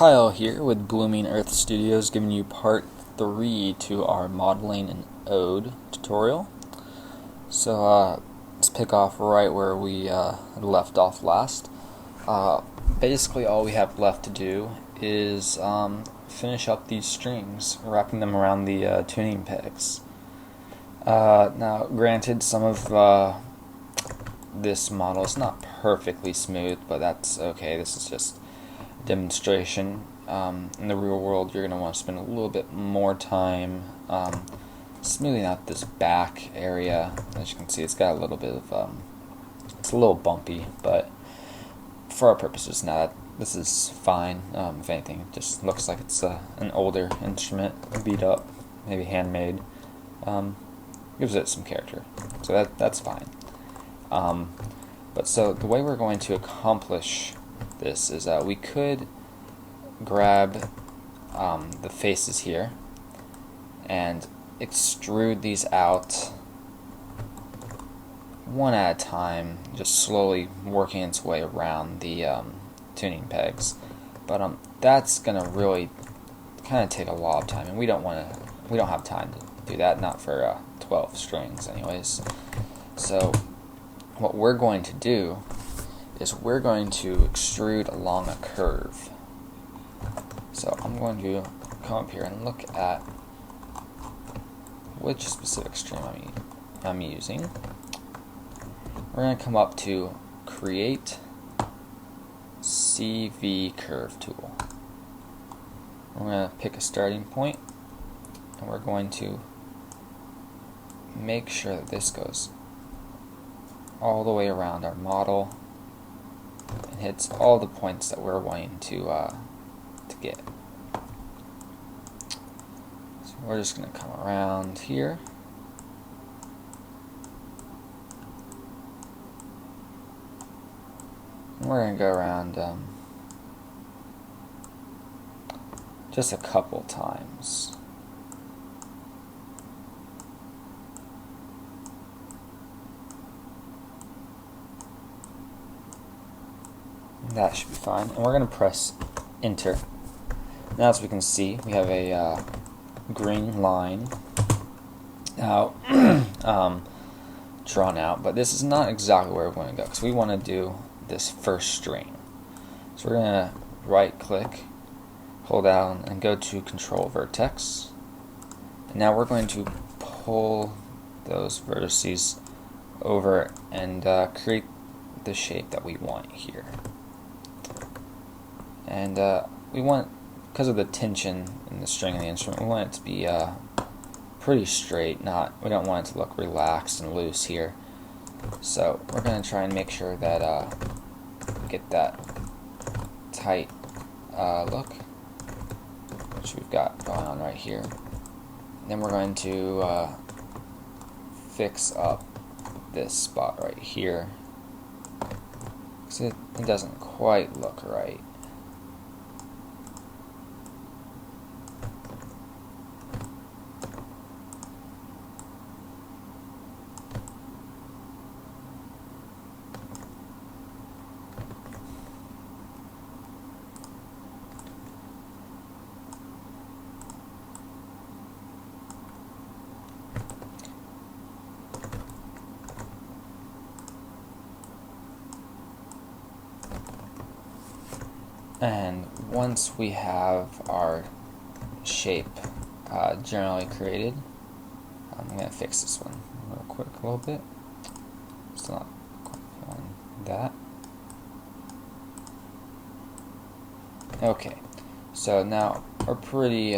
Kyle here with Blooming Earth Studios, giving you part 3 to our modeling an ode tutorial. So let's pick off right where we left off last. Basically all we have left to do is finish up these strings, wrapping them around the tuning pegs. Now granted, some of this model is not perfectly smooth, but that's okay. This is just demonstration. In the real world, you're going to want to spend a little bit more time smoothing out this back area. As you can see, it's got a little bit of it's a little bumpy, but for our purposes now, this is fine. If anything, it just looks like it's an older instrument, beat up, maybe handmade. Gives it some character, so that's fine. But so the way we're going to accomplish this is we could grab the faces here and extrude these out one at a time, just slowly working its way around the tuning pegs. But that's gonna really kind of take a lot of time, and we don't have time to do that, not for 12 strings anyways. So what we're going to do is we're going to extrude along a curve. So I'm going to come up here and look at which specific string I'm using. We're going to come up to Create CV Curve Tool. We're going to pick a starting point, and we're going to make sure that this goes all the way around our model and hits all the points that we're wanting to get. So we're just going to come around here. And we're going to go around just a couple times. That should be fine, and we're going to press Enter. Now, as we can see, we have a green line now drawn out, but this is not exactly where we're going to go, because we want to do this first string. So we're going to right-click, hold down, and go to Control Vertex. And now we're going to pull those vertices over and create the shape that we want here. And we want, because of the tension in the string of the instrument, we want it to be pretty straight. We don't want it to look relaxed and loose here. So we're going to try and make sure that get that tight look, which we've got going on right here. And then we're going to fix up this spot right here, because it doesn't quite look right. And once we have our shape generally created, I'm going to fix this one real quick a little bit. Still not quite feeling that. Okay, so now we're pretty,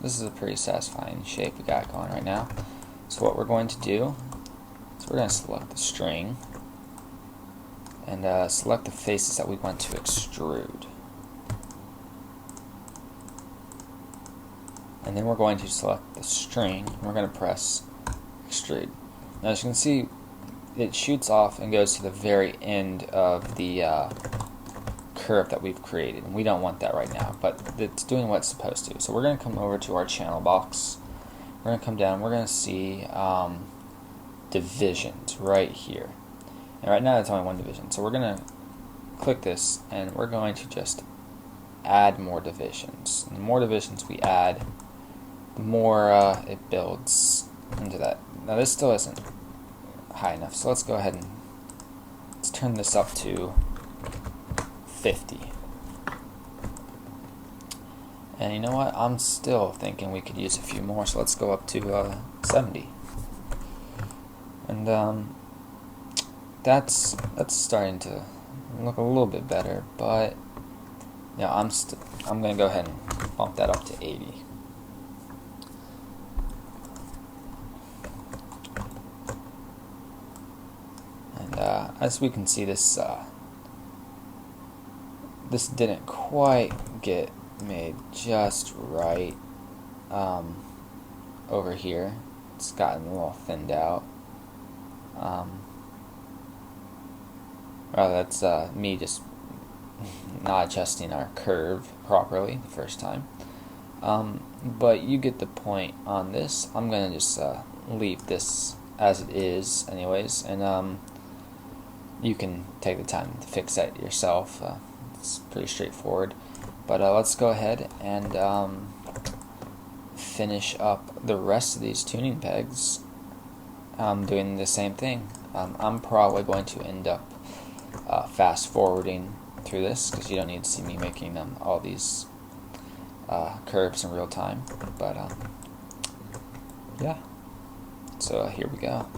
this is a pretty satisfying shape we got going right now. So what we're going to do is we're going to select the string and select the faces that we want to extrude. And then we're going to select the string, and we're going to press Extrude. Now, as you can see, it shoots off and goes to the very end of the curve that we've created, and we don't want that right now, but it's doing what it's supposed to. So we're going to come over to our channel box. We're going to come down, and we're going to see divisions right here. And right now it's only one division, so we're going to click this, and we're going to just add more divisions. And the more divisions we add, the more it builds into that. Now this still isn't high enough, so let's go ahead and let's turn this up to 50. And you know what? I'm still thinking we could use a few more, so let's go up to 70. And that's starting to look a little bit better, but yeah, I'm gonna go ahead and bump that up to 80. And as we can see, this didn't quite get made just right over here. It's gotten a little thinned out. Well, that's me just not adjusting our curve properly the first time. But you get the point on this. I'm gonna just leave this as it is anyways, and you can take the time to fix that yourself. It's pretty straightforward. But let's go ahead and finish up the rest of these tuning pegs doing the same thing. I'm probably going to end up fast forwarding through this because you don't need to see me making all these curves in real time. But yeah, so here we go.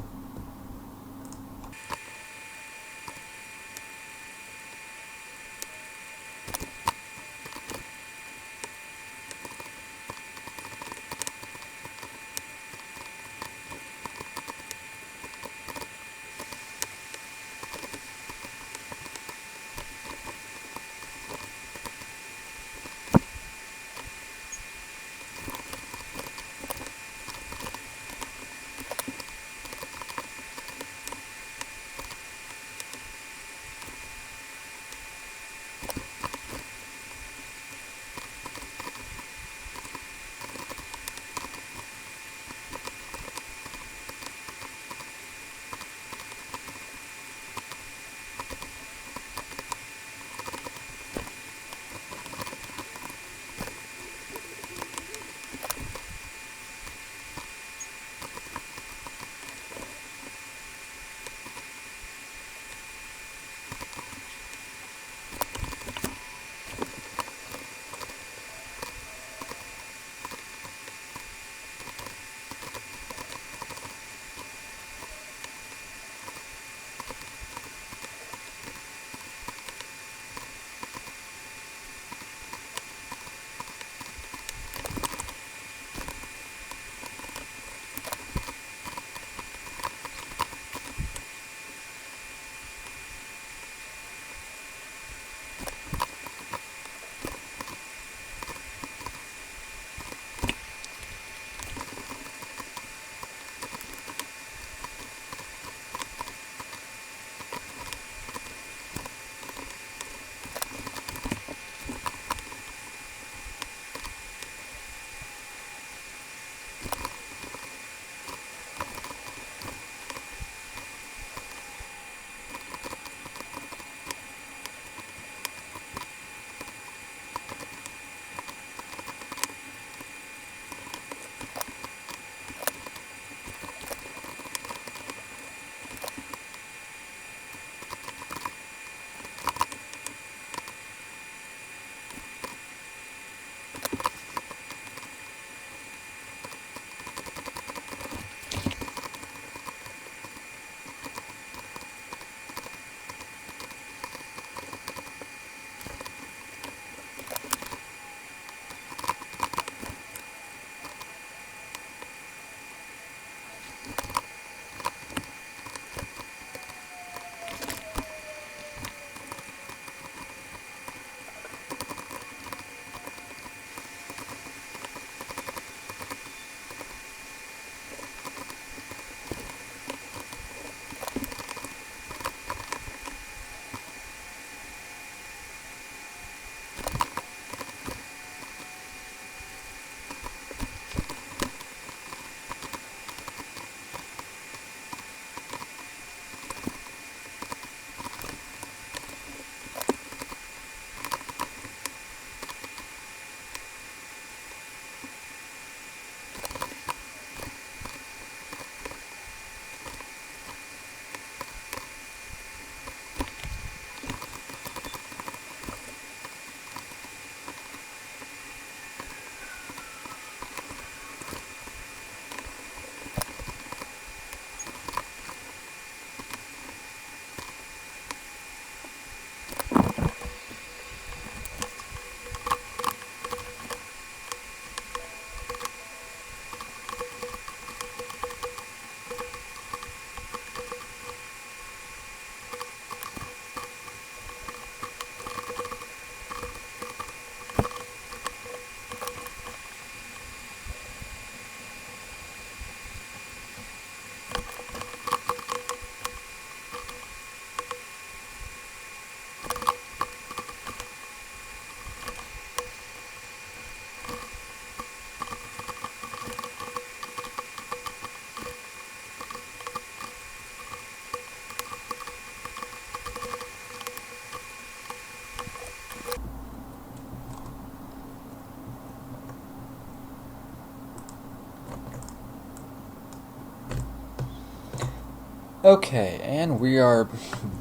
Okay, and we are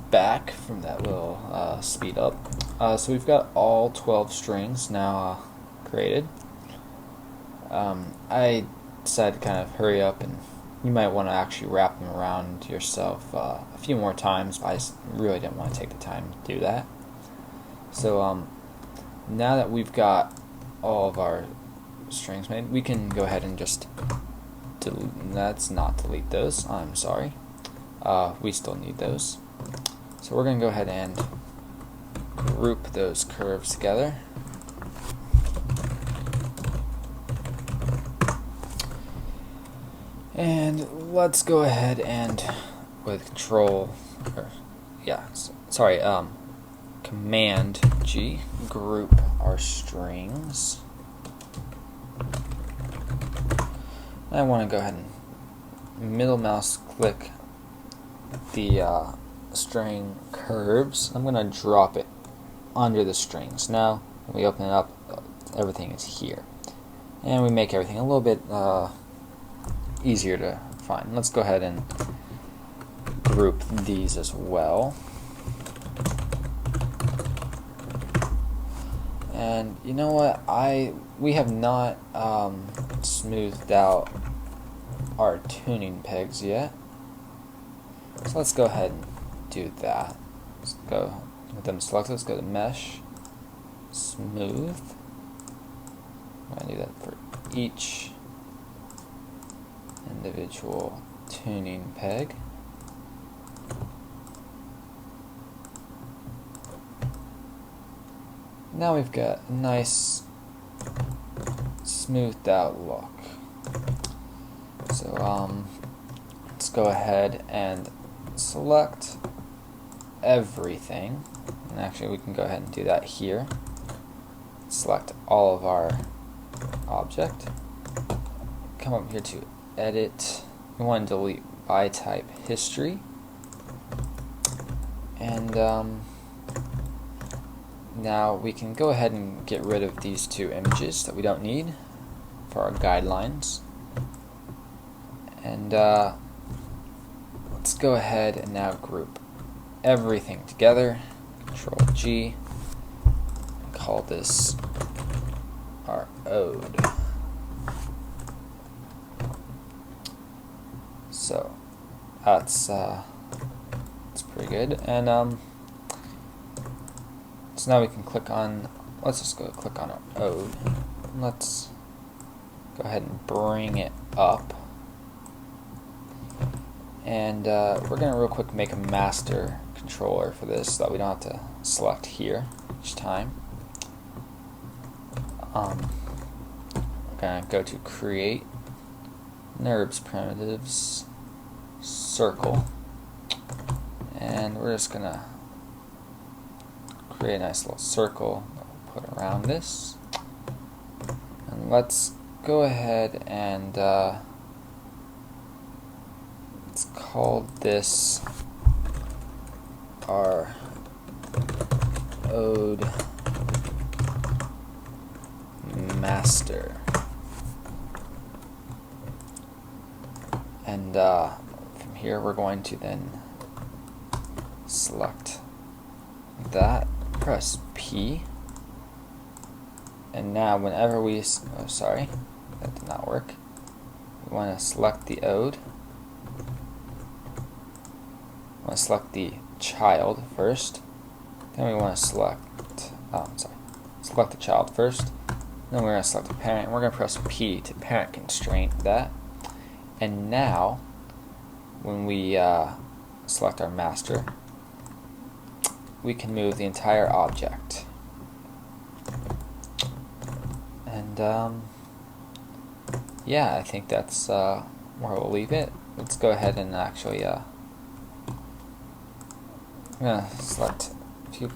back from that little speed up. So we've got all 12 strings now created. I decided to kind of hurry up, and you might want to actually wrap them around yourself a few more times, but I really didn't want to take the time to do that. So now that we've got all of our strings made, we can go ahead and just let's not delete those, I'm sorry. We still need those. So we're going to go ahead and group those curves together. And let's go ahead and with Command G, group our strings. I want to go ahead and middle mouse click the string curves. I'm going to drop it under the strings. Now, when we open it up, everything is here. And we make everything a little bit easier to find. Let's go ahead and group these as well. And you know what? We have not smoothed out our tuning pegs yet. So let's go ahead and do that. Let's go with them selected. Let's go to Mesh, Smooth. I'm going to do that for each individual tuning peg. Now we've got a nice smoothed out look. So let's go ahead and select everything, and actually we can go ahead and do that here. Select all of our object, come up here to edit. We want to delete by type history, and now we can go ahead and get rid of these two images that we don't need for our guidelines. And let's go ahead and now group everything together. Control G, and call this our ode. So that's pretty good. And so now we can click on, let's just go click on our ode. Let's go ahead and bring it up. And we're going to real quick make a master controller for this so that we don't have to select here each time. We're going to go to Create, NURBS Primitives, Circle, and we're just going to create a nice little circle that we'll put around this. And let's go ahead and let's call this our ode master. And from here we're going to then select that, press P, and now whenever we, oh sorry, that did not work. We want to select the ode. We want to select the child first. Then we want to select, select the child first. Then we're going to select the parent, and we're going to press P to parent constraint that. And now, when we select our master, we can move the entire object. And yeah, I think that's where we'll leave it. Let's go ahead and actually I'm gonna select, if you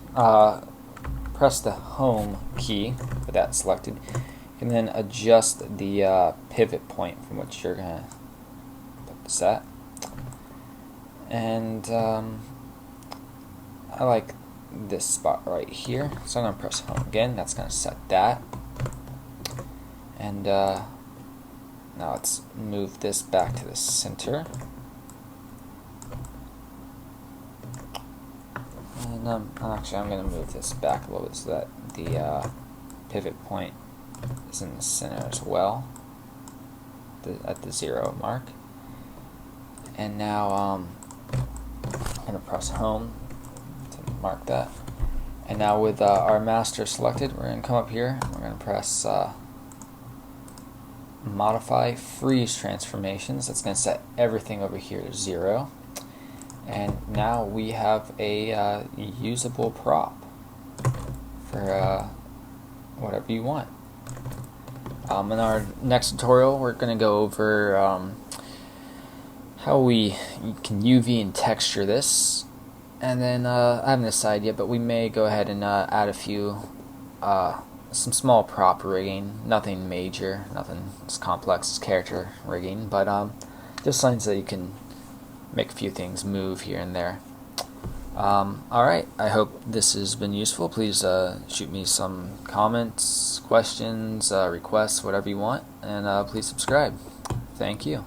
press the home key with that selected, you can then adjust the pivot point from which you're gonna put this at. And I like this spot right here, so I'm going to press home again. That's going to set that. And now let's move this back to the center. And actually, I'm going to move this back a little bit so that the pivot point is in the center as well, at the 0 mark. And now I'm going to press home to mark that. And now with our master selected, we're going to come up here, we're going to press modify freeze transformations. That's going to set everything over here to 0. And now we have a usable prop for whatever you want. In our next tutorial, we're going to go over how we can UV and texture this. And then I haven't decided yet, but we may go ahead and add a few, some small prop rigging. Nothing major, nothing as complex as character rigging, but just something so you can make a few things move here and there. Alright, I hope this has been useful. Please shoot me some comments, questions, requests, whatever you want, and please subscribe. Thank you.